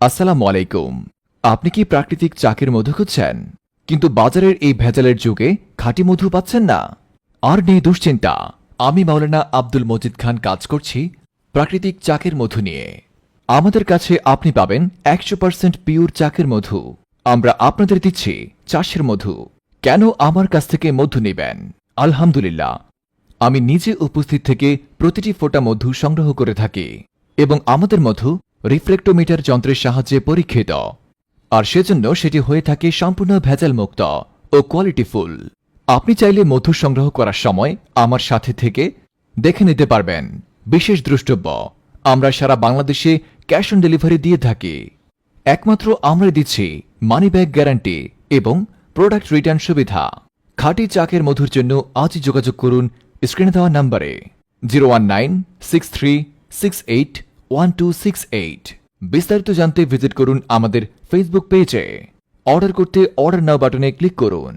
আসসালামু আলাইকুম। আপনি কি প্রাকৃতিক চাকের মধু খুঁজছেন, কিন্তু বাজারের এই ভেজালের যুগে খাঁটি মধু পাচ্ছেন না? আর নেই দুশ্চিন্তা। আমি মাওলানা আব্দুল মজিদ খান কাজ করছি প্রাকৃতিক চাকের মধু নিয়ে। আমাদের কাছে আপনি পাবেন 100% পিওর চাকের মধু। আমরা আপনাদের দিচ্ছি চাষের মধু। কেন আমার কাছ থেকে মধু নেবেন? আলহামদুলিল্লাহ, আমি নিজে উপস্থিত থেকে প্রতিটি ফোঁটা মধু সংগ্রহ করে থাকি এবং আমাদের মধু রিফ্লেক্টোমিটার যন্ত্রের সাহায্যে পরীক্ষিত, আর সেজন্য সেটি হয়ে থাকে সম্পূর্ণ ভেজাল মুক্ত ও কোয়ালিটিফুল। আপনি চাইলে মধু সংগ্রহ করার সময় আমার সাথে থেকে দেখে নিতে পারবেন। বিশেষ দ্রষ্টব্য, আমরা সারা বাংলাদেশে ক্যাশ অন ডেলিভারি দিয়ে থাকি। একমাত্র আমরা দিচ্ছি মানি ব্যাক গ্যারান্টি এবং প্রোডাক্ট রিটার্ন সুবিধা। খাঁটি চাকের মধুর জন্য আজই যোগাযোগ করুন স্ক্রিনে দেওয়া নম্বরে 01963681268। বিস্তারিত জানতে ভিজিট করুন আমাদের ফেসবুক পেজে। অর্ডার করতে অর্ডার নাও বাটনে ক্লিক করুন।